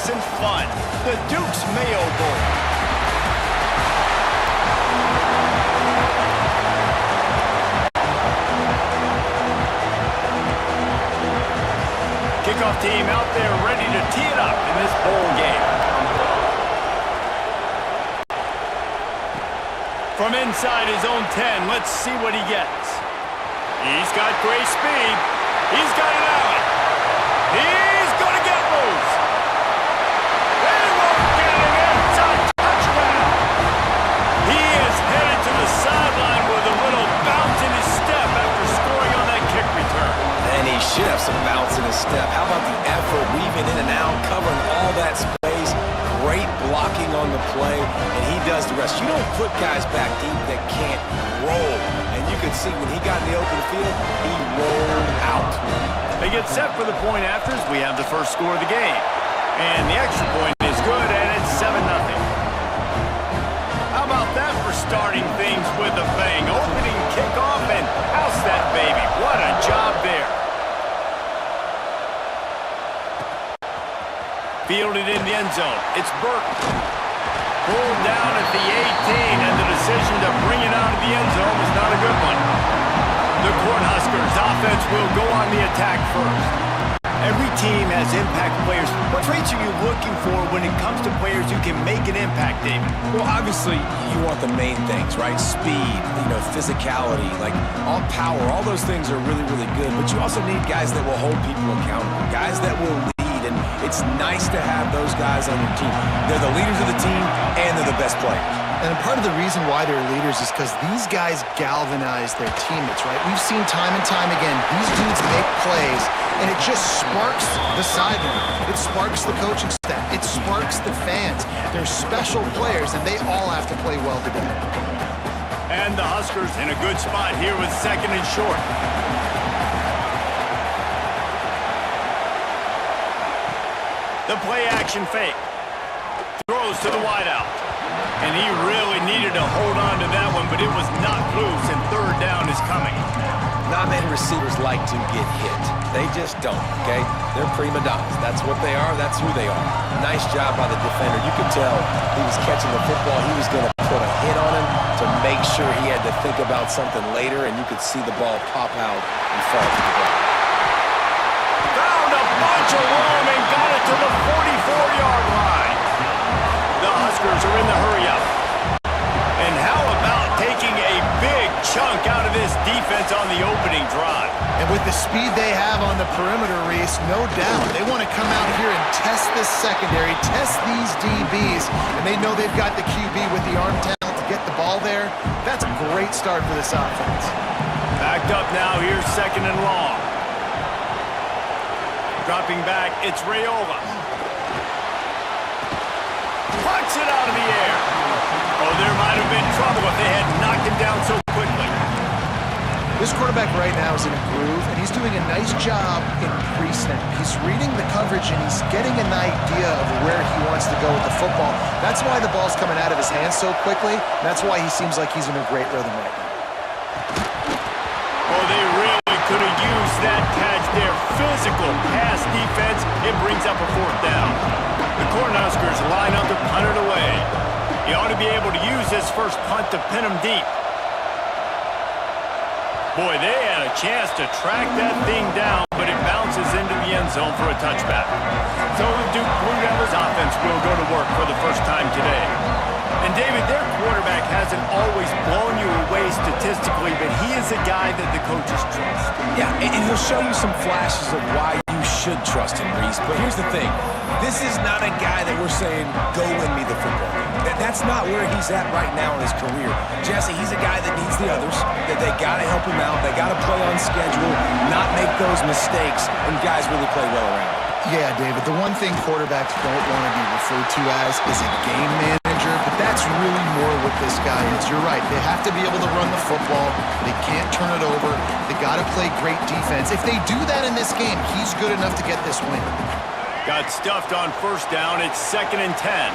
athletics and fun. The Duke's Mayo Bowl. Kickoff team out there ready to tee it up in this bowl game. From inside his own 10, let's see what he gets. He's got great speed. He's got an alley. He's going to get loose. They won't get him. It's a touchdown. He is headed to the sideline with a little bounce in his step after scoring on that kick return. And he should have some bounce in his step. How about the effort, weaving in and out, covering all that space. Great blocking on the play, and he does the rest. You don't put guys back deep that can't roll. And you could see when he got in the open field, he rolled out. They get set for the point afters. We have the first score of the game. And the extra point is good, and it's 7-0. How about that for starting things with a bang? Opening kickoff and house that baby. What a job there. Fielded in the end zone. It's Burke. Pulled down at the 18, and the decision to bring it out of the end zone was not a good one. The Cornhuskers offense will go on the attack first. Every team has impact players. What traits are you looking for when it comes to players who can make an impact, David? Well, obviously, you want the main things, right? Speed, physicality, like all power. All those things are really, really good. But you also need guys that will hold people accountable, guys that will lead. And it's nice to have those guys on your team. They're the leaders of the team, and they're the best players. And part of the reason why they're leaders is because these guys galvanize their teammates, right? We've seen time and time again, these dudes make plays, and it just sparks the sideline. It sparks the coaching staff. It sparks the fans. They're special players, and they all have to play well together. And the Huskers in a good spot here with 2nd and short. The play-action fake. Throws to the wideout. And he really needed to hold on to that one, but it was not loose, and 3rd down is coming. Not many receivers like to get hit. They just don't, okay? They're prima donnas. That's what they are. That's who they are. Nice job by the defender. You could tell he was catching the football. He was going to put a hit on him to make sure he had to think about something later, and you could see the ball pop out and fall to the ground. Found a bunch of room and got it to the 44-yard line. The Huskers are in the hurry-up. And how about taking a big chunk out of this defense on the opening drive? And with the speed they have on the perimeter, Reese, no doubt, they want to come out here and test this secondary, test these DBs, and they know they've got the QB with the arm talent to get the ball there. That's a great start for this offense. Backed up now, here's 2nd and long. Dropping back, it's Rayola. Punts it out of the air. Oh, there might have been trouble if they had knocked him down so quickly. This quarterback right now is in a groove, and he's doing a nice job in pre-snap. He's reading the coverage, and he's getting an idea of where he wants to go with the football. That's why the ball's coming out of his hands so quickly. That's why he seems like he's in a great rhythm right now. Oh, they really could have used that catch there. Physical pass defense. It brings up a 4th down. The Cornhuskers line up to punt it away. He ought to be able to use this first punt to pin him deep. Boy, they had a chance to track that thing down, but it bounces into the end zone for a touchback. So the Duke Blue Devils offense will go to work for the first time today. And David, their quarterback hasn't always blown you away statistically, but he is a guy that the coaches trust. Yeah, and he'll show you some flashes of why you should trust him, Reese. But here's the thing. This is not a guy that we're saying, go win me the football game. That's not where he's at right now in his career. Jesse, he's a guy that needs the others, that they got to help him out. They got to play on schedule, not make those mistakes, and guys really play well around. Yeah, David, the one thing quarterbacks don't want to be referred to as is a game manager, but that's really more what this guy is. You're right. They have to be able to run the football. They can't turn it over. They got to play great defense. If they do that in this game, he's good enough to get this win. Got stuffed on 1st down. It's 2nd and 10.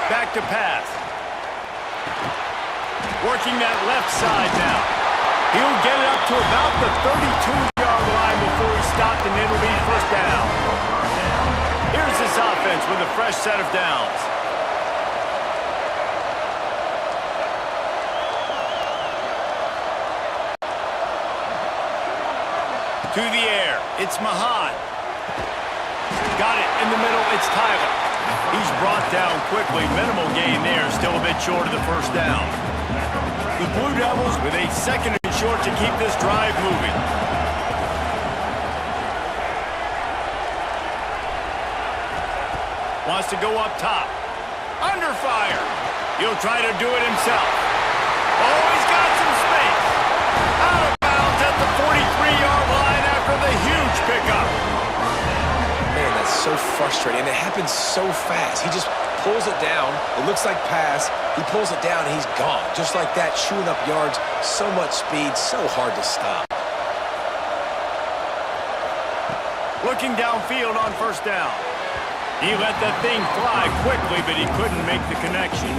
Back to pass. Working that left side now. He'll get it up to about the 32-yard line before he stopped, and it'll be first down. Here's this offense with a fresh set of downs. To the air, it's Mahan. Got it in the middle, it's Tyler. He's brought down quickly. Minimal gain there, still a bit short of the first down. The Blue Devils with a second and short to keep this drive moving. Wants to go up top. Under fire. He'll try to do it himself. Oh, he's got some space. Out of bounds at the 43-yard line after the huge pickup. Man, that's so frustrating, and it happens so fast. He just pulls it down. It looks like pass. He pulls it down, and he's gone. Just like that, chewing up yards. So much speed, so hard to stop. Looking downfield on first down. He let that thing fly quickly, but he couldn't make the connection.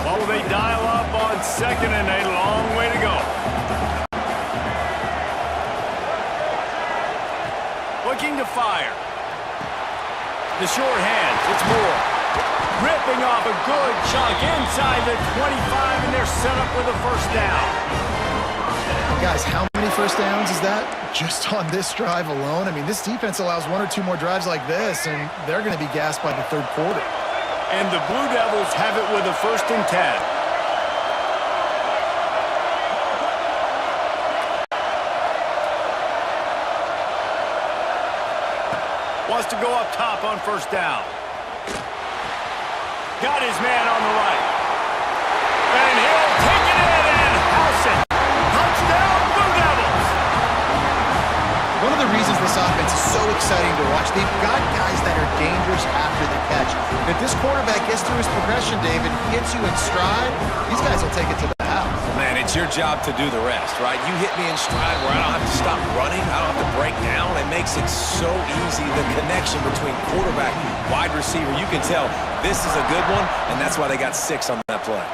Oh, they dial up on second and a long way to go. Looking to fire. The short hands, it's Moore. Ripping off a good chunk inside the 25, and they're set up with a first down. Guys, how many first downs is that just on this drive alone? I mean, this defense allows one or two more drives like this, and they're going to be gassed by the third quarter. And the Blue Devils have it with a 1st and 10. Wants to go up top on first down. Got his man on the right. And he'll take it in and house it. Touchdown, Blue Devils. One of the reasons this offense is so exciting to watch, they've got guys that are dangerous after the catch. If this quarterback gets through his progression, David, hits you in stride, these guys will take it to the house. Man, it's your job to do the rest, right? You hit me in stride where I don't have to stop running. I don't have to break down. It makes it so easy, the connection between quarterback, wide receiver. You can tell this is a good one, and that's why they got 6 on that play.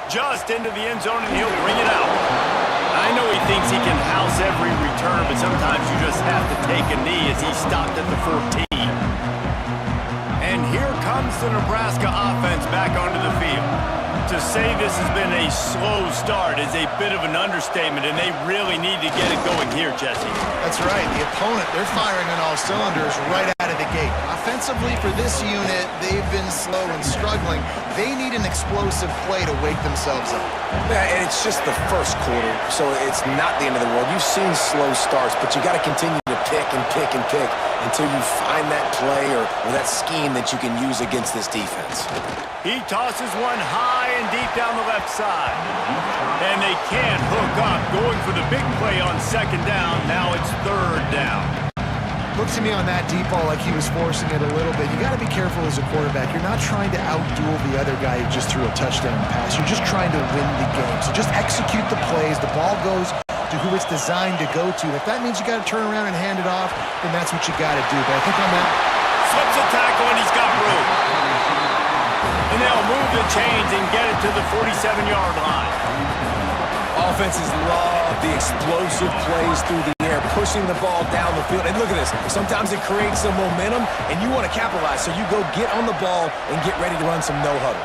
Just into the end zone, and he'll bring it out. I know he thinks he can house every return, but sometimes you just have to take a knee as he stopped at the 14. And here comes the Nebraska offense back onto the field. To say this has been a slow start is a bit of an understatement, and they really need to get it going here, Jesse. That's right. The opponent, they're firing on all cylinders right out of the gate. Offensively for this unit, they've been slow and struggling. They need an explosive play to wake themselves up. Yeah, and it's just the first quarter, so it's not the end of the world. You've seen slow starts, but you got to continue to pick and pick and pick until you find that play or that scheme that you can use against this defense. He tosses one high and deep down the left side. And they can't hook up, going for the big play on second down. Now it's third down. Look to me on that deep ball like he was forcing it a little bit. You got to be careful as a quarterback. You're not trying to outduel the other guy who just threw a touchdown pass. You're just trying to win the game. So just execute the plays. The ball goes to who it's designed to go to. If that means you got to turn around and hand it off, then that's what you got to do. But I think on that... Slips a tackle, and he's got room. And they'll move the chains and get it to the 47-yard line. Offenses love the explosive plays through the air, pushing the ball down the field. And look at this. Sometimes it creates some momentum, and you want to capitalize. So you go get on the ball and get ready to run some no-huddle.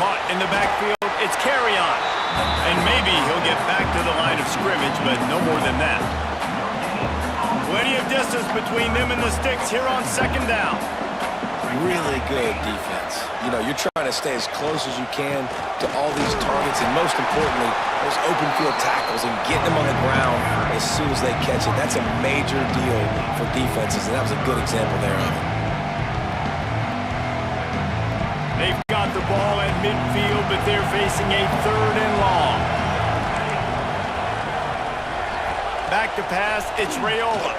Caught in the backfield. It's carry on. And maybe he'll get back to the line of scrimmage, but no more than that. Plenty of distance between them and the sticks here on second down. Really good defense. You know, you're trying to stay as close as you can to all these targets, and most importantly, those open field tackles and getting them on the ground as soon as they catch it. That's a major deal for defenses, and that was a good example there of it. They've got the ball at midfield, but they're facing a third and long. Back to pass, it's Raiola.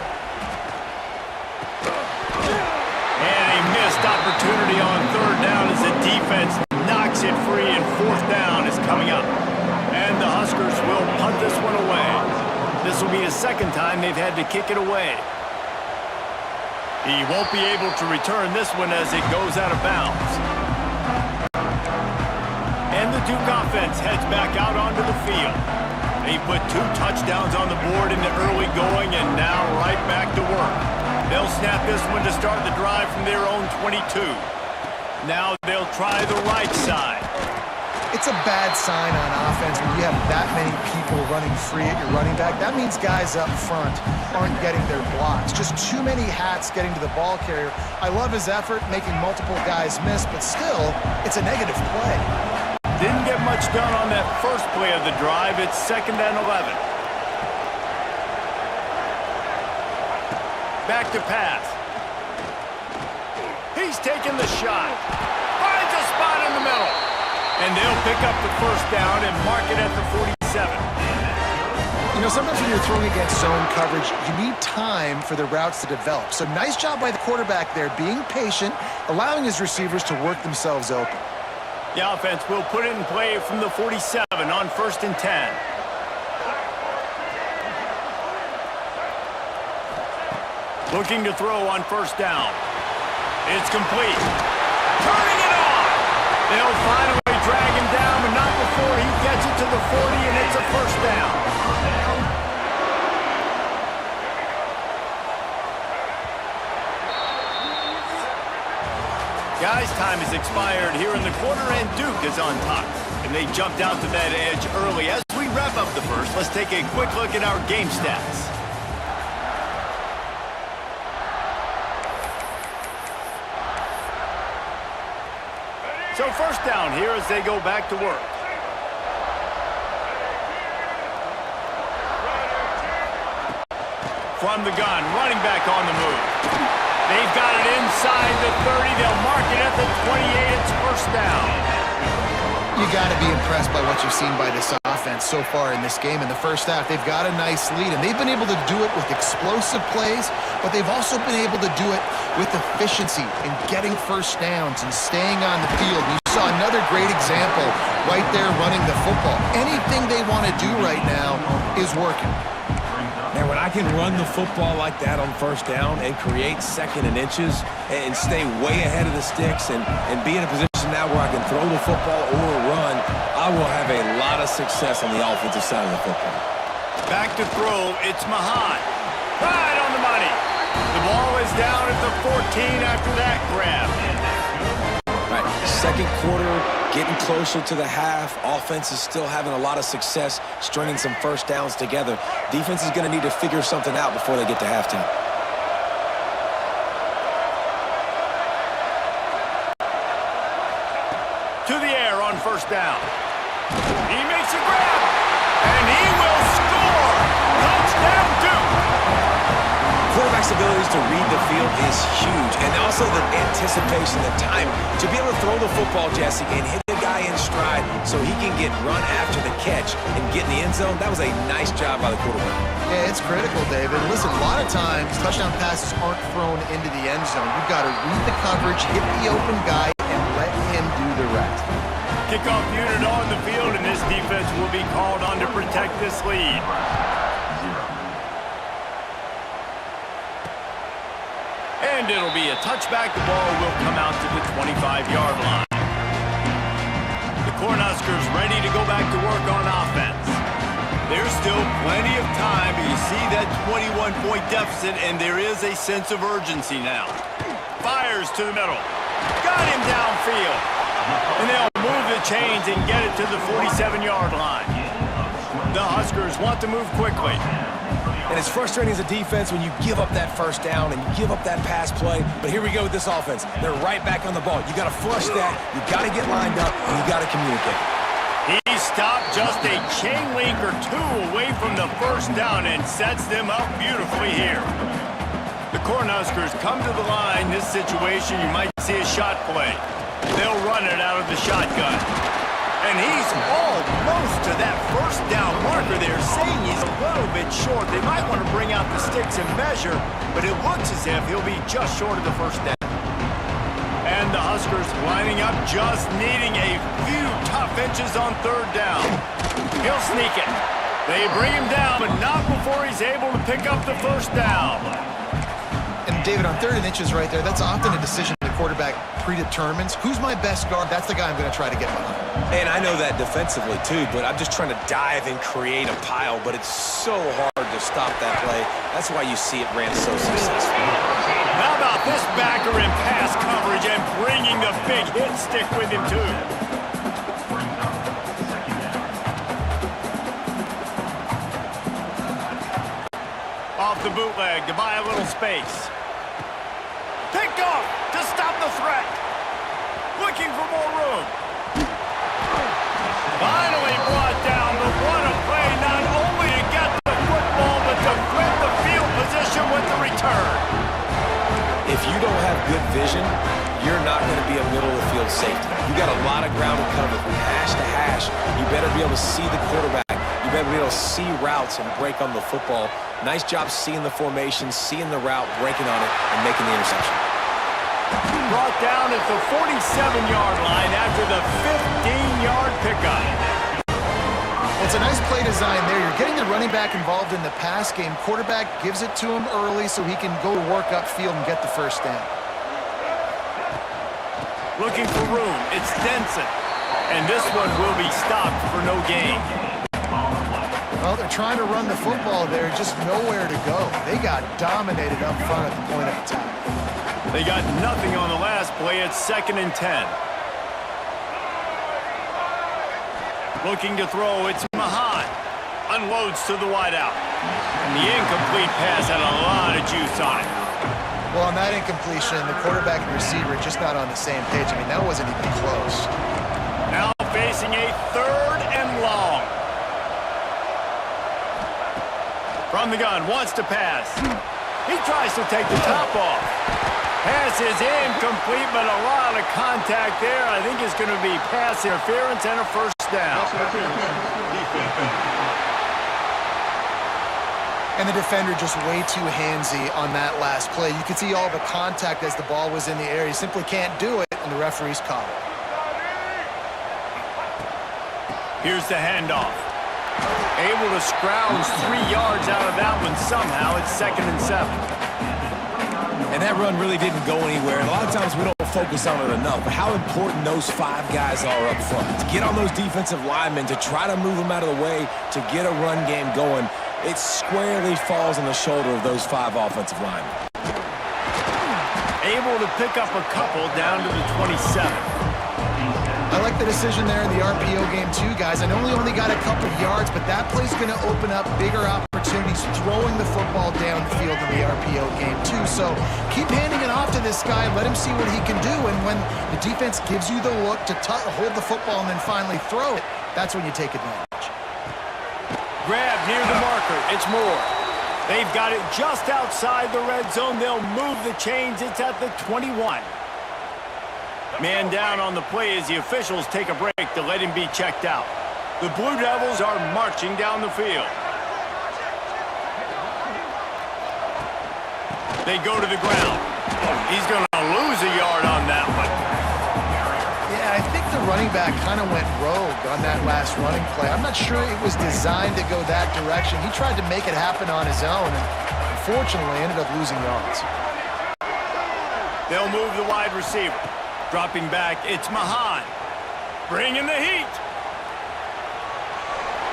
And a missed opportunity on third down as the defense knocks it free, and fourth down is coming up. And the Huskers will punt this one away. This will be the second time they've had to kick it away. He won't be able to return this one as it goes out of bounds. And the Duke offense heads back out onto the field. They put 2 touchdowns on the board in the early going and now right back to work. They'll snap this one to start the drive from their own 22. Now they'll try the right side. It's a bad sign on offense when you have that many people running free at your running back. That means guys up front aren't getting their blocks. Just too many hats getting to the ball carrier. I love his effort, making multiple guys miss, but still, it's a negative play. Didn't get much done on that first play of the drive. It's 2nd and 11. Back to pass. He's taking the shot. Finds a spot in the middle. And they'll pick up the first down and mark it at the 47. You know, sometimes when you're throwing against zone coverage, you need time for the routes to develop. So nice job by the quarterback there, being patient, allowing his receivers to work themselves open. The offense will put it in play from the 47 on 1st and 10. Looking to throw on 1st down. It's complete. Turning it on. They'll finally drag him down, but not before he gets it to the 40, and it's a 1st down. Guys, time has expired here in the quarter, and Duke is on top. And they jumped out to that edge early. As we wrap up the first, let's take a quick look at our game stats. So 1st down here as they go back to work. From the gun, running back on the move. They've got it inside the 30. They'll mark it at the 28. It's 1st down. You got to be impressed by what you've seen by this offense so far in this game. In the first half, they've got a nice lead, and they've been able to do it with explosive plays, but they've also been able to do it with efficiency and getting 1st downs and staying on the field. You saw another great example right there running the football. Anything they want to do right now is working. Man, when I can run the football like that on 1st down and create 2nd and inches and stay way ahead of the sticks and be in a position now where I can throw the football or run, I will have a lot of success on the offensive side of the football. Back to throw, it's Mahan. Right on the money. The ball is down at the 14 after that grab. Right, 2nd quarter, getting closer to the half. Offense is still having a lot of success stringing some 1st downs together. Defense is going to need to figure something out before they get to halftime. To the air on 1st down. He makes a grab, and he will score. Touchdown, Duke. Quarterback's abilities to read the field is huge, and also the anticipation, the time to be able to throw the football, Jesse, and hit the guy in stride so he can get run after the catch and get in the end zone. That was a nice job by the quarterback. Yeah, it's critical, David. Listen, a lot of times touchdown passes aren't thrown into the end zone. You've got to read the coverage, hit the open guy, and let him do the rest. Kickoff unit on the field, and this defense will be called on to protect this lead. And it'll be a touchback. The ball will come out to the 25-yard line. The Cornhuskers ready to go back to work on offense. There's still plenty of time. You see that 21-point deficit, and there is a sense of urgency now. Fires to the middle. Got him downfield. And they'll move the chains and get it to the 47-yard line. The Huskers want to move quickly. And it's frustrating as a defense when you give up that 1st down and you give up that pass play. But here we go with this offense. They're right back on the ball. You got to flush that. You got to get lined up, and you got to communicate. He stopped just a chain link or 2 away from the 1st down and sets them up beautifully here. The Cornhuskers come to the line. This situation, you might see a shot play. They'll run it out of the shotgun. And he's almost to that 1st down marker. They're saying he's a little bit short. They might want to bring out the sticks and measure, but it looks as if he'll be just short of the 1st down. And the Huskers lining up, just needing a few tough inches on 3rd down. He'll sneak it. They bring him down, but not before he's able to pick up the 1st down. And David, on 3rd and inches right there, that's often a decision the quarterback predetermines. Who's my best guard? That's the guy I'm going to try to get behind. And I know that defensively, too, but I'm just trying to dive and create a pile, but it's so hard to stop that play. That's why you see it ran so successful. How about this backer in pass coverage and bringing the big hit stick with him, too? Off the bootleg to buy a little space. Picked off to stop the threat. Looking for more room. Finally brought down, but what a play, not only to get the football, but to flip the field position with the return. If you don't have good vision, you're not going to be a middle-of-the-field safety. You got a lot of ground to cover from hash to hash. You better be able to see the quarterback. You better be able to see routes and break on the football. Nice job seeing the formation, seeing the route, breaking on it, and making the interception. Brought down at the 47-yard line after the 15-yard pickup. Well, it's a nice play design there. You're getting the running back involved in the pass game. Quarterback gives it to him early so he can go to work upfield and get the first down. Looking for room. It's Denson. And this one will be stopped for no gain. Well, they're trying to run the football there, just nowhere to go. They got dominated up front at the point of attack. They got nothing on the last play. It's 2nd and 10. Looking to throw. It's Mahan. Unloads to the wideout. And the incomplete pass had a lot of juice on it. Well, on that incompletion, the quarterback and receiver just not on the same page. I mean, that wasn't even close. Now facing a 3rd and long. From the gun, wants to pass. He tries to take the top off. Pass is incomplete, but a lot of contact there. I think it's going to be pass interference and a first down. And the defender just way too handsy on that last play. You could see all the contact as the ball was in the air. He simply can't do it, and the referees caught it. Here's the handoff. Able to scrounge 3 yards out of that one somehow. It's 2nd and 7. And that run really didn't go anywhere. And a lot of times we don't focus on it enough, but how important those 5 guys are up front. To get on those defensive linemen, to try to move them out of the way, to get a run game going, it squarely falls on the shoulder of those 5 offensive linemen. Able to pick up a couple down to the 27. I like the decision there in the RPO game too, guys. I know we only got a couple yards, but that play's going to open up bigger opportunities throwing the football down the field in the RPO game too. So keep handing it off to this guy, let him see what he can do, and when the defense gives you the look to hold the football and then finally throw it, that's when you take advantage. Grab near the marker. It's Moore. They've got it just outside the red zone. They'll move the chains. It's at the 21. Man down on the play as the officials take a break to let him be checked out. The Blue Devils are marching down the field. They go to the ground. He's going to lose a yard on that one. Yeah, I think the running back kind of went rogue on that last running play. I'm not sure it was designed to go that direction. He tried to make it happen on his own and unfortunately ended up losing yards. They'll move the wide receiver. Dropping back, it's Mahan. Bringing the heat.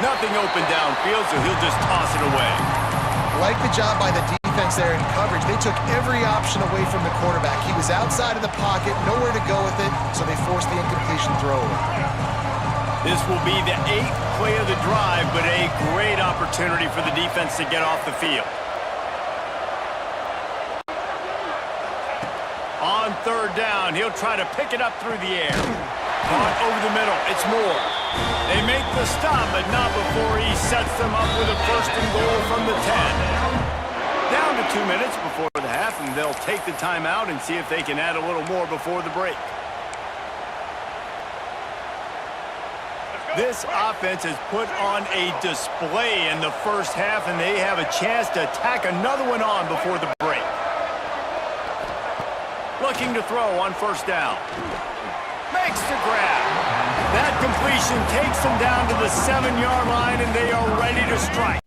Nothing open downfield, so he'll just toss it away. Like the job by the defense there in coverage. They took every option away from the quarterback. He was outside of the pocket, nowhere to go with it, so they forced the incompletion throw. This will be the 8th play of the drive, but a great opportunity for the defense to get off the field. On 3rd down, he'll try to pick it up through the air. Caught over the middle. It's Moore. They make the stop, but not before he sets them up with a 1st and goal from the 10. Down to 2 minutes before the half, and they'll take the timeout and see if they can add a little more before the break. This offense has put on a display in the first half, and they have a chance to tack another one on before the break. Looking to throw on 1st down. Makes the grab. That completion takes them down to the 7-yard line, and they are ready to strike.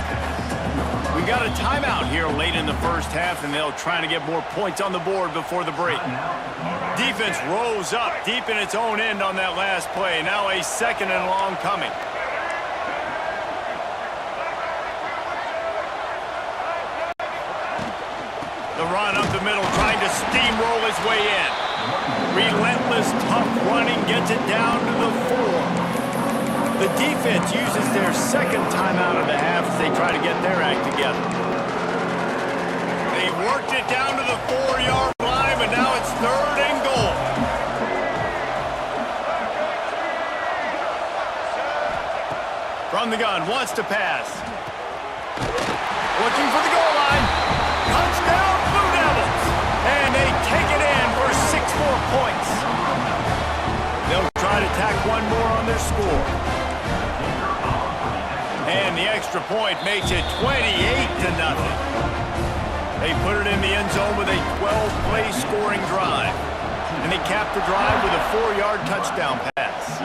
We got a timeout here late in the first half, and they'll try to get more points on the board before the break. Defense rose up deep in its own end on that last play. Now a 2nd and long coming. The run up the middle, trying to steamroll his way in. Relentless, tough running, gets it down to the 4. The defense uses their 2nd timeout of the half as they try to get their act together. They've worked it down to the 4-yard line, but now it's 3rd and goal. From the gun, wants to pass. Looking for the goal line. Touchdown, Blue Devils! And they take it in for 6 more points. They'll try to tack one more on their score. And the extra point makes it 28-0. They put it in the end zone with a 12-play scoring drive. And they cap the drive with a 4-yard touchdown pass.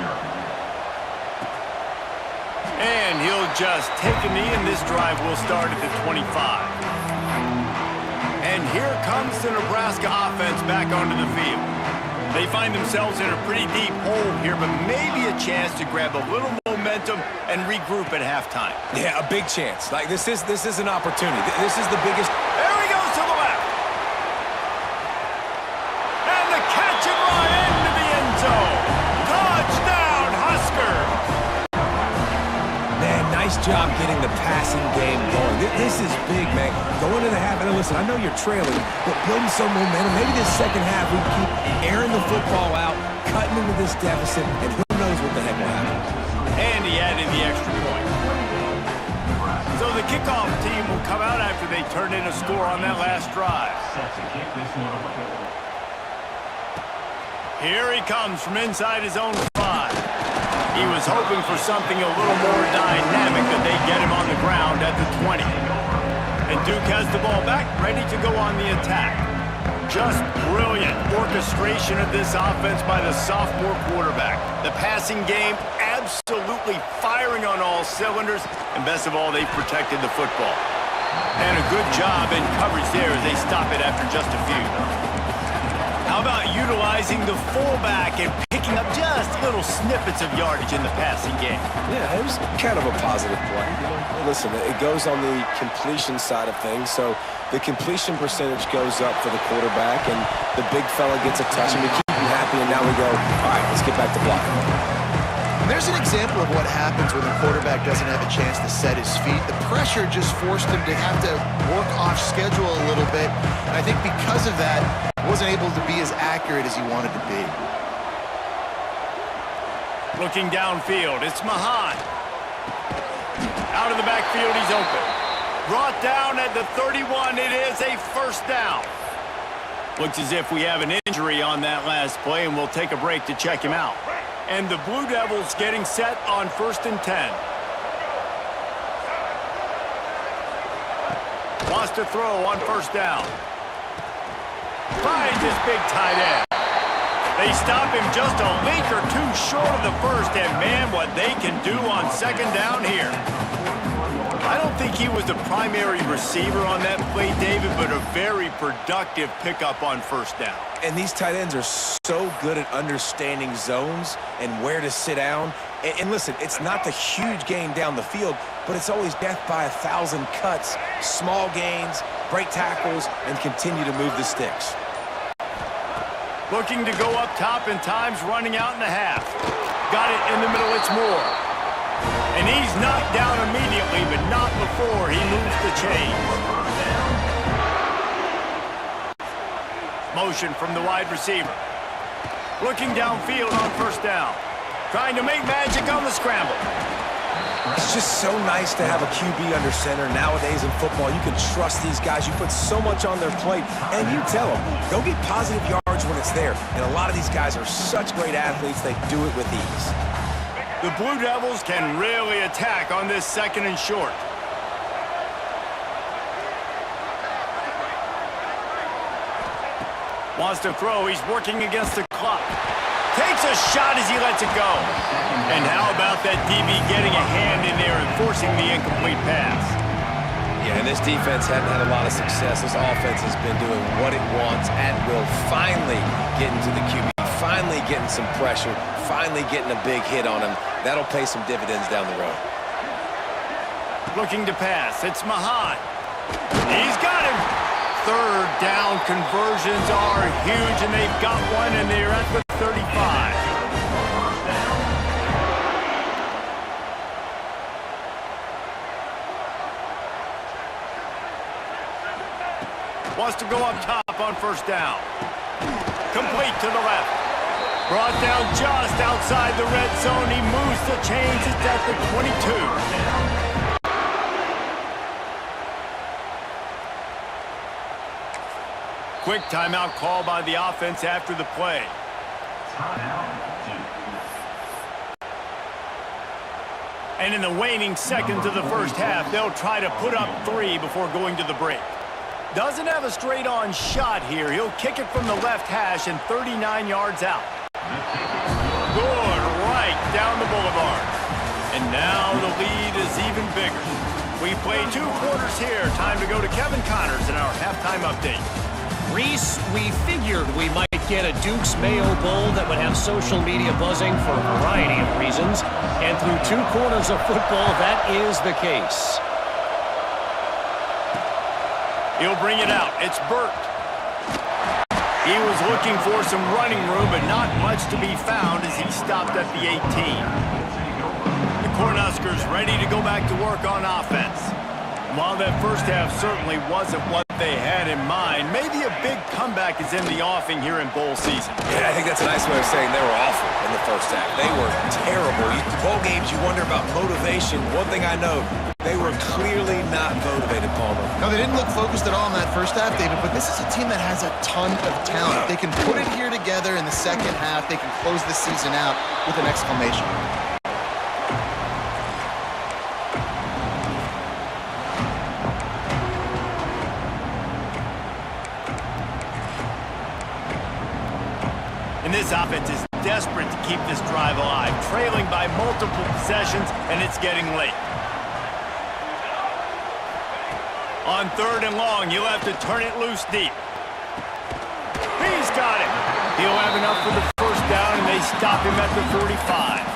And he'll just take a knee, and this drive will start at the 25. And here comes the Nebraska offense back onto the field. They find themselves in a pretty deep hole here, but maybe a chance to grab a little momentum and regroup at halftime. Yeah, a big chance. Like, this is an opportunity. This is the biggest. There he goes to the left. And the catch and run into the end zone. Touchdown, Huskers. Man, nice job getting the passing game going. This is big, man. Going to the half, and listen, I know you're trailing, but building some momentum. Maybe this second half we keep airing the football out, cutting into this deficit, and who knows what the heck will happen. And he added the extra point. So the kickoff team will come out after they turn in a score on that last drive. Here he comes from inside his own 5. He was hoping for something a little more dynamic, that they get him on the ground at the 20. And Duke has the ball back, ready to go on the attack. Just brilliant orchestration of this offense by the sophomore quarterback. The passing game absolutely firing on all cylinders, and best of all, they've protected the football. And a good job in coverage there as they stop it after just a few. How about utilizing the fullback and picking up just little snippets of yardage in the passing game? Yeah, it was kind of a positive play. Listen, it goes on the completion side of things, so the completion percentage goes up for the quarterback, and the big fella gets a touch, and we keep him happy, and now we go, all right, let's get back to blocking. And there's an example of what happens when the quarterback doesn't have a chance to set his feet. The pressure just forced him to have to work off schedule a little bit, and I think because of that, wasn't able to be as accurate as he wanted to be. Looking downfield, it's Mahan. Out of the backfield, he's open. Brought down at the 31, it is a 1st down. Looks as if we have an injury on that last play, and we'll take a break to check him out. And the Blue Devils getting set on 1st and 10. Wants to throw on 1st down. Finds his big tight end. They stop him just a link or two short of the 1st, and man, what they can do on 2nd down here. I don't think he was the primary receiver on that play, David, but a very productive pickup on 1st down. And these tight ends are so good at understanding zones and where to sit down. And listen, it's not the huge gain down the field, but it's always death by 1,000 cuts, small gains, break tackles, and continue to move the sticks. Looking to go up top, and time's running out in the half. Got it in the middle, it's Moore. And he's knocked down immediately, but not before he moves the chains. Motion from the wide receiver. Looking downfield on 1st down. Trying to make magic on the scramble. It's just so nice to have a QB under center nowadays in football. You can trust these guys. You put so much on their plate, and you tell them, go get positive yards when it's there. And a lot of these guys are such great athletes, they do it with ease. The Blue Devils can really attack on this 2nd and short. Wants to throw. He's working against the clock. Takes a shot as he lets it go. And how about that DB getting a hand in there and forcing the incomplete pass? Yeah, and this defense hadn't had a lot of success. This offense has been doing what it wants at will, finally getting to the QB, finally getting some pressure, finally getting a big hit on him. That'll pay some dividends down the road. Looking to pass. It's Mahan. He's got him. Third down conversions are huge, and they've got one, and they're at the 35. Wants to go up top on first down. Complete to the left. Brought down just outside the red zone. He moves the chains. It's at the 22. Quick timeout call by the offense after the play. And in the waning seconds of the first half, they'll try to put up 3 before going to the break. Doesn't have a straight-on shot here. He'll kick it from the left hash and 39 yards out. Good, right down the boulevard. And now the lead is even bigger. We play 2 quarters here. Time to go to Kevin Connors in our halftime update. Reese, we figured we might get a Duke's Mayo Bowl that would have social media buzzing for a variety of reasons. And through 2 quarters of football, that is the case. He'll bring it out. It's Burt. He was looking for some running room, but not much to be found as he stopped at the 18. The Cornhuskers ready to go back to work on offense. And while that first half certainly wasn't what they had in mind, maybe a big comeback is in the offing here in bowl season. Yeah, I think that's a nice way of saying they were awful in the first half. They were terrible. Bowl games, you wonder about motivation. One thing I know, they were clearly not motivated, Palmer. No, they didn't look focused at all in that first half, David, but this is a team that has a ton of talent. They can put it here together in the second half. They can close the season out with an exclamation. And this offense is desperate to keep this drive alive, trailing by multiple possessions, and it's getting late. On 3rd and long, you'll have to turn it loose deep. He's got it. He'll have enough for the first down, and they stop him at the 45.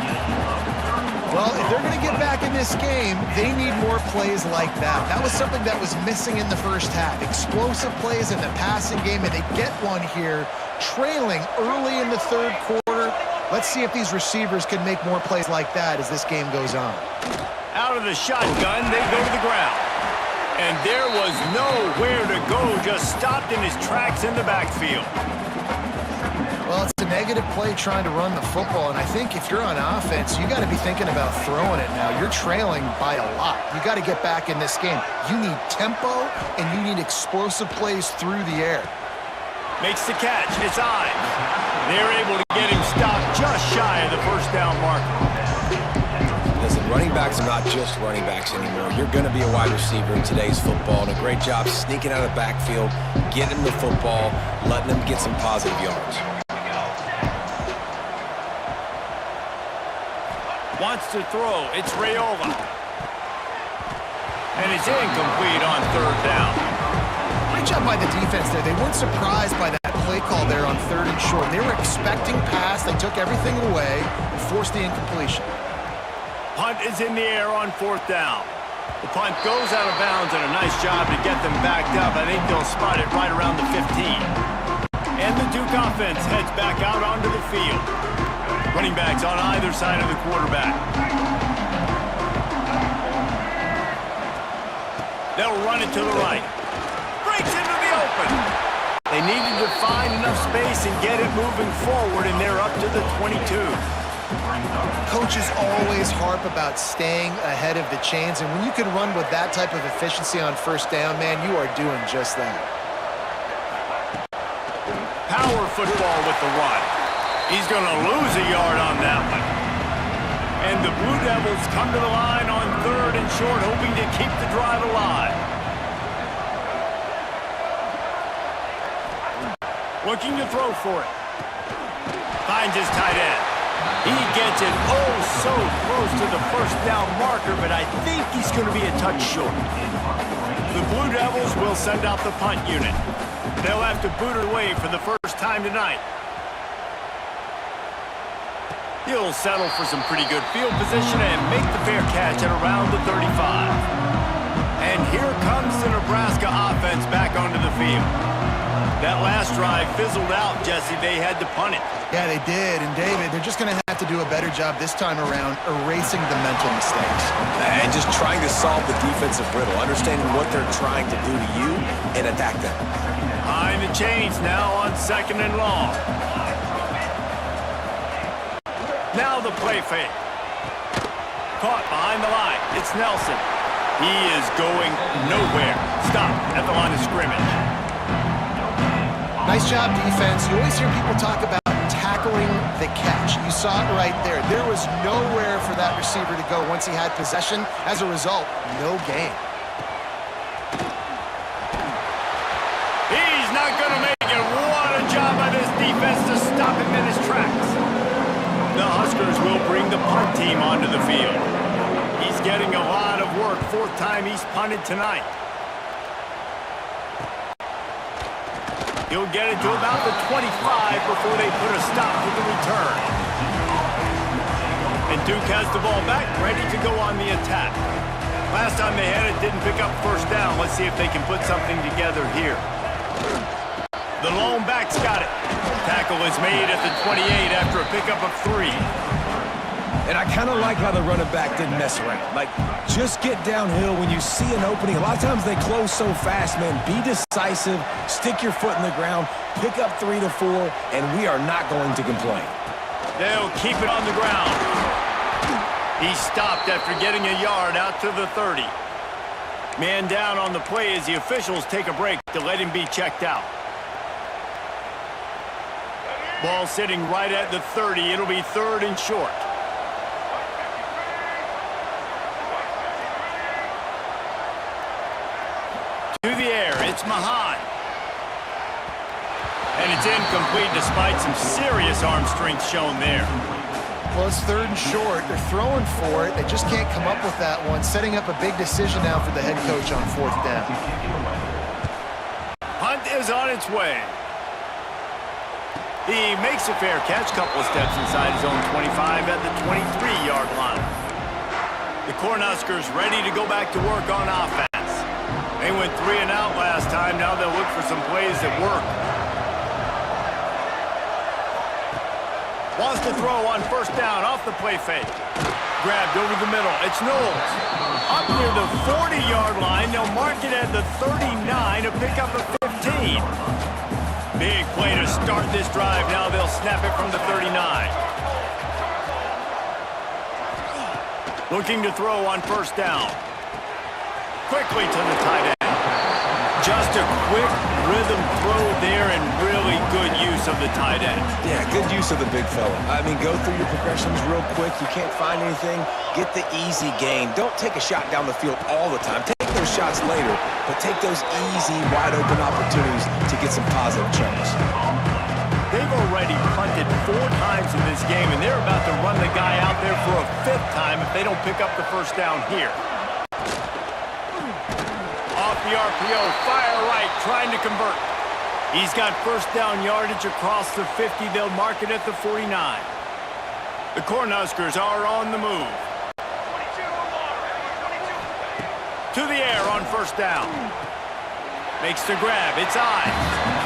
Well, if they're going to get back in this game, they need more plays like that. That was something that was missing in the first half. Explosive plays in the passing game, and they get one here, trailing early in the 3rd quarter. Let's see if these receivers can make more plays like that as this game goes on. Out of the shotgun, they go to the ground. And there was nowhere to go, just stopped in his tracks in the backfield. Well, it's a negative play trying to run the football, and I think if you're on offense, you got to be thinking about throwing it now. You're trailing by a lot. You got to get back in this game. You need tempo, and you need explosive plays through the air. Makes the catch. It's Ives. They're able to get him stopped just shy of the first down marker. Listen, running backs are not just running backs anymore. You're going to be a wide receiver in today's football, and a great job sneaking out of the backfield, getting the football, letting them get some positive yards. Wants to throw. It's Rayola. And it's incomplete on 3rd down. Great job by the defense there. They weren't surprised by that play call there on 3rd and short. They were expecting pass. They took everything away and forced the incompletion. Punt is in the air on 4th down. The punt goes out of bounds, and a nice job to get them backed up. I think they'll spot it right around the 15. And the Duke offense heads back out onto the field. Running backs on either side of the quarterback. They'll run it to the right. Breaks into the open. They needed to find enough space and get it moving forward, and they're up to the 22. Coaches always harp about staying ahead of the chains, and when you can run with that type of efficiency on 1st down, man, you are doing just that. Power football with the run. He's going to lose a yard on that one. And the Blue Devils come to the line on 3rd and short, hoping to keep the drive alive. Looking to throw for it. Finds his tight end. He gets it oh so close to the first down marker, but I think he's going to be a touch short. The Blue Devils will send out the punt unit. They'll have to boot it away for the first time tonight. He'll settle for some pretty good field position and make the fair catch at around the 35. And here comes the Nebraska offense back onto the field. That last drive fizzled out, Jesse. They had to punt it. Yeah, they did. And, David, they're just going to have to do a better job this time around erasing the mental mistakes. And just trying to solve the defensive riddle, understanding what they're trying to do to you and attack them. Behind the chains now on 2nd and long. Now the play fake. Caught behind the line. It's Nelson. He is going nowhere. Stop at the line of scrimmage. Nice job, defense. You always hear people talk about tackling the catch. You saw it right there. There was nowhere for that receiver to go once he had possession. As a result, no gain. He's not going to make it. What a job by this defense to stop him in his tracks. The Huskers will bring the punt team onto the field. He's getting a lot of work. 4th time he's punted tonight. He'll get it to about the 25 before they put a stop to the return. And Duke has the ball back, ready to go on the attack. Last time they had it, didn't pick up first down. Let's see if they can put something together here. The lone back's got it. Tackle is made at the 28 after a pickup of 3. And I kind of like how the running back didn't mess around. Like, just get downhill when you see an opening. A lot of times they close so fast, man. Be decisive, stick your foot in the ground, pick up 3 to 4, and we are not going to complain. They'll keep it on the ground. He stopped after getting a yard out to the 30. Man down on the play as the officials take a break to let him be checked out. Ball sitting right at the 30. It'll be 3rd and short. To the air, it's Mahan. And it's incomplete despite some serious arm strength shown there. Well, it's 3rd and short. They're throwing for it. They just can't come up with that one. Setting up a big decision now for the head coach on 4th down. Punt is on its way. He makes a fair catch, couple of steps inside his own 25 at the 23-yard line. The Cornhuskers ready to go back to work on offense. They went 3 and out last time. Now they'll look for some plays that work. Wants to throw on 1st down off the play fake. Grabbed over the middle. It's Knowles. Up near the 40-yard line. They'll mark it at the 39, a pickup of 15. Big play to start this drive. Now they'll snap it from the 39. Looking to throw on 1st down. Quickly to the tight end. Just a quick rhythm throw there and really good use of the tight end. Yeah, good use of the big fella. I mean, go through your progressions real quick. You can't find anything. Get the easy gain. Don't take a shot down the field all the time. Take those shots later, but take those easy, wide-open opportunities to get some positive chunks. They've already punted 4 times in this game, and they're about to run the guy out there for a 5th time if they don't pick up the first down here. Off the RPO, fire right, trying to convert. He's got first down yardage across the 50. They'll mark it at the 49. The Cornhuskers are on the move. To the air on 1st down. Makes the grab. It's Ives.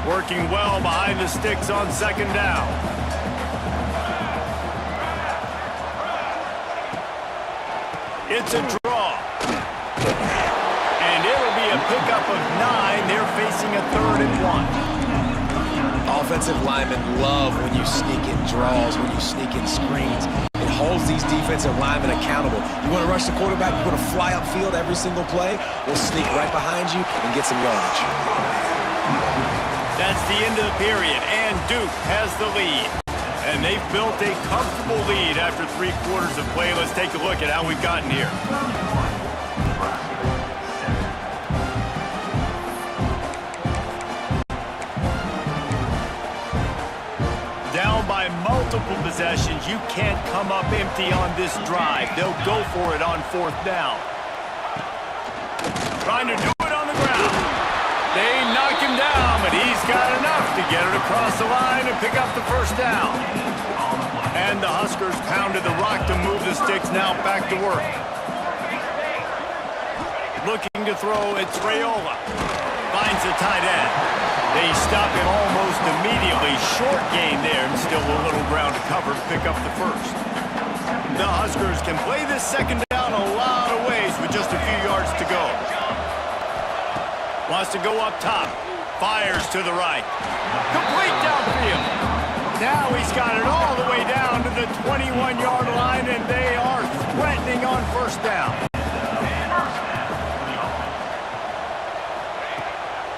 Working well behind the sticks on 2nd down. It's a draw. And it'll be a pickup of 9. They're facing a 3rd and 1. Offensive linemen love when you sneak in draws, when you sneak in screens. It holds these defensive linemen accountable. You want to rush the quarterback, you want to fly upfield every single play, we'll sneak right behind you and get some yardage. That's the end of the period, and Duke has the lead. And they've built a comfortable lead after 3 quarters of play. Let's take a look at how we've gotten here. by multiple possessions. You can't come up empty on this drive. They'll go for it on 4th down. Trying to do it on the ground. They knock him down, but he's got enough to get it across the line and pick up the 1st down. And the Huskers pounded the rock to move the sticks. Now back to work. Looking to throw, it's Raiola. Finds the tight end. They stop him almost immediately. Short gain there, and still a little ground to cover to pick up the 1st. The Huskers can play this 2nd down a lot of ways with just a few yards to go. Wants to go up top. Fires to the right. Complete downfield. Now he's got it all the way down to the 21-yard line, and they are threatening on 1st down.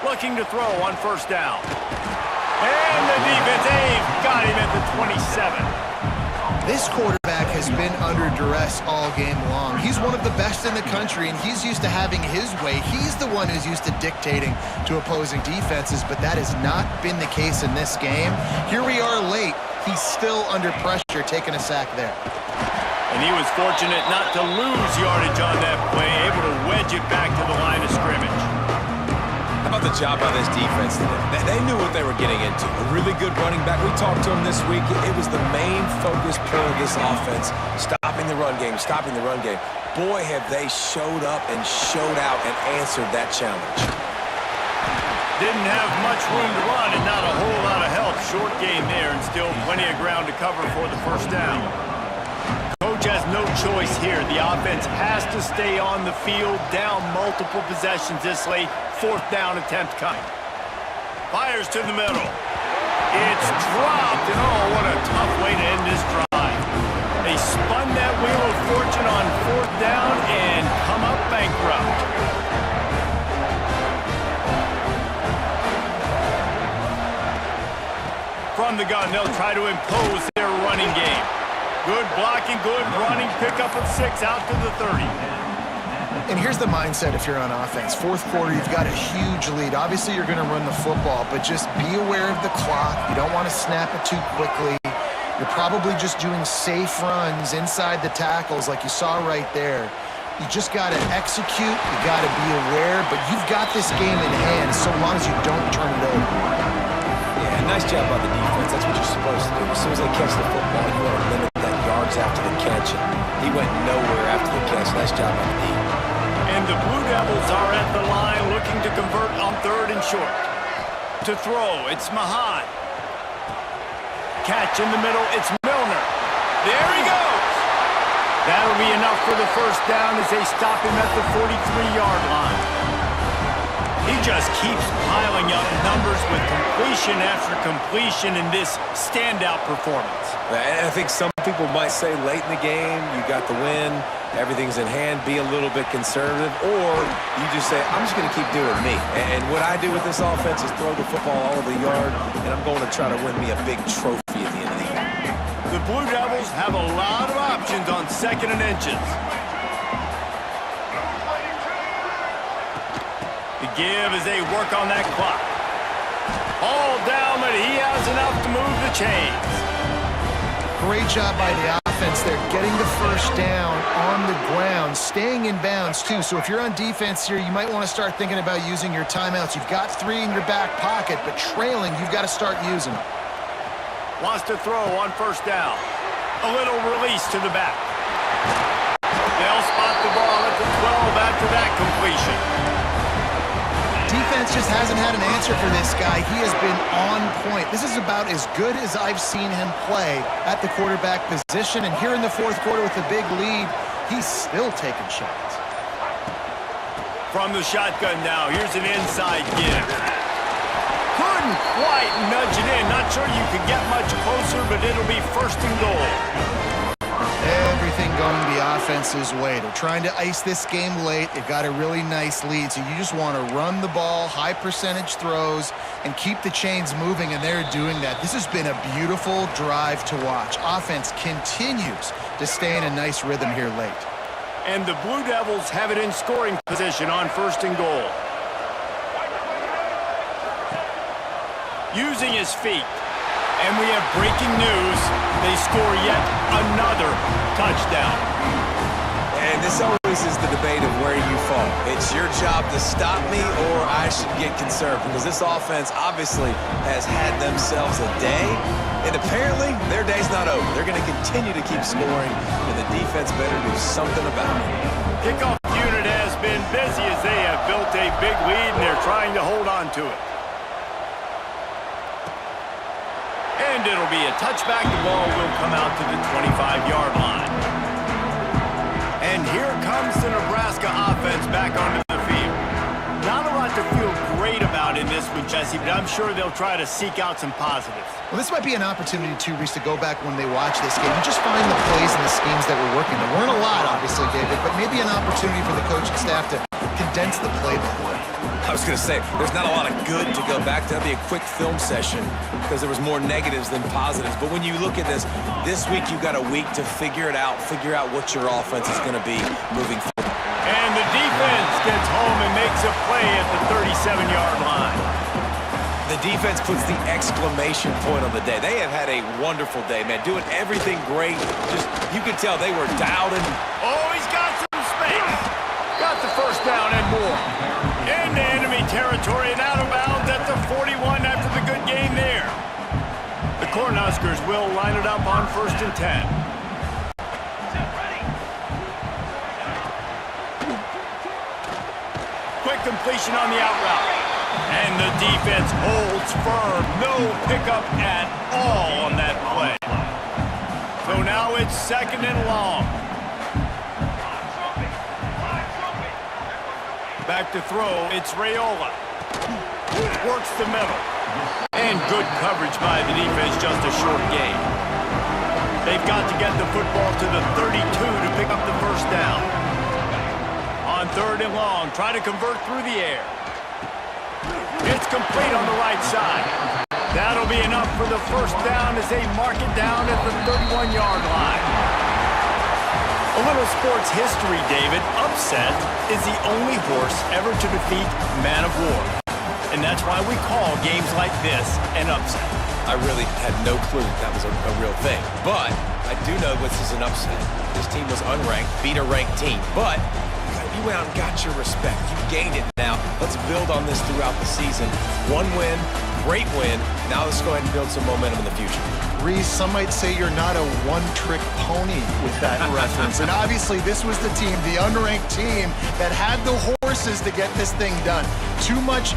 Looking to throw on 1st down. And the defense, they've got him at the 27. This quarterback has been under duress all game long. He's one of the best in the country, and he's used to having his way. He's the one who's used to dictating to opposing defenses, but that has not been the case in this game. Here we are late. He's still under pressure, taking a sack there. And he was fortunate not to lose yardage on that play, able to wedge it back to the line of scrimmage. How about the job by this defense today? They knew what they were getting into. A really good running back. We talked to him this week. It was the main focus point of this offense, stopping the run game, stopping the run game. Boy, have they showed up and showed out and answered that challenge. Didn't have much room to run and not a whole lot of help. Short gain there and still plenty of ground to cover for the 1st down. Coach has no choice here. The offense has to stay on the field, down multiple possessions this late. 4th down attempt coming. Fires to the middle. It's dropped, and oh, what a tough way to end this drive. They spun that wheel of fortune on 4th down and come up bankrupt. From the gun, they'll try to impose their running game. Good blocking, good running, pickup of 6 out to the 30. And here's the mindset if you're on offense. 4th quarter, you've got a huge lead. Obviously, you're going to run the football, but just be aware of the clock. You don't want to snap it too quickly. You're probably just doing safe runs inside the tackles like you saw right there. You just got to execute. You got to be aware, but you've got this game in hand so long as you don't turn it over. Yeah, nice job by the defense. That's what you're supposed to do. As soon as they catch the football, you want to limit that yards after the catch. He went nowhere after the catch. Nice job by the defense. And the Blue Devils are at the line looking to convert on 3rd and short. To throw, it's Mahan. Catch in the middle, it's Milner. There he goes. That'll be enough for the 1st down as they stop him at the 43-yard line. He just keeps piling up numbers with completion after completion in this standout performance. And I think some people might say late in the game, you got the win, everything's in hand, be a little bit conservative, or you just say, I'm just going to keep doing me. And what I do with this offense is throw the football all over the yard, and I'm going to try to win me a big trophy at the end of the year. The Blue Devils have a lot of options on 2nd and inches. The give as they work on that clock. All down, but he has enough to move the chains. Great job by the offense there, getting the 1st down on the ground, staying in bounds too. So if you're on defense here, you might want to start thinking about using your timeouts. You've got 3 in your back pocket, but trailing, you've got to start using them. Wants to throw on 1st down. A little release to the back. They'll spot the ball at the 12 after that completion. Defense just hasn't had an answer for this guy. He has been on point. This is about as good as I've seen him play at the quarterback position. And here in the 4th quarter with the big lead, he's still taking shots. From the shotgun now, here's an inside give. Couldn't quite nudge it in. Not sure you could get much closer, but it'll be 1st and goal. Everything going the offense's way. They're trying to ice this game late. They've got a really nice lead, so you just want to run the ball, high percentage throws, and keep the chains moving, and they're doing that. This has been a beautiful drive to watch. Offense continues to stay in a nice rhythm here late. And the Blue Devils have it in scoring position on 1st and goal. Using his feet. And we have breaking news. They score yet another touchdown. And this always is the debate of where you fall. It's your job to stop me or I should get concerned because this offense obviously has had themselves a day. And apparently, their day's not over. They're going to continue to keep scoring, and the defense better do something about it. Kickoff unit has been busy as they have built a big lead, and they're trying to hold on to it. And it'll be a touchback. The ball will come out to the 25-yard line. And here comes the Nebraska offense back onto the field. Not a lot to feel great about in this one, Jesse, but I'm sure they'll try to seek out some positives. Well, this might be an opportunity, too, Reese, to go back when they watch this game and just find the plays and the schemes that were working. There weren't a lot, obviously, David, but maybe an opportunity for the coaching staff to condense the playbook. I was going to say, there's not a lot of good to go back to. That'll be a quick film session because there was more negatives than positives. But when you look at this week you've got a week to figure it out, figure out what your offense is going to be moving forward. And the defense gets home and makes a play at the 37-yard line. The defense puts the exclamation point on the day. They have had a wonderful day, man. Doing everything great. Just, you can tell they were dialed in. Oh, he's got some space. Got the first down and more. Into enemy territory and out of bounds at the 41 after the good game there. The Cornhuskers will line it up on 1st and 10. Quick completion on the out route. And the defense holds firm. No pickup at all on that play. So now it's 2nd and long. Back to throw, it's Raiola. Works the middle. And good coverage by the defense, just a short gain. They've got to get the football to the 32 to pick up the first down. On 3rd and long, try to convert through the air. It's complete on the right side. That'll be enough for the first down as they mark it down at the 31-yard line. A little sports history, David. Upset is the only horse ever to defeat Man of War. And that's why we call games like this an upset. I really had no clue that was a real thing. But I do know this is an upset. This team was unranked, beat a ranked team. But you went out and got your respect. You gained it now. Let's build on this throughout the season. One win, great win. Now let's go ahead and build some momentum in the future. Reese, some might say you're not a one-trick pony with that reference. And obviously, this was the team, the unranked team, that had the horses to get this thing done. Too much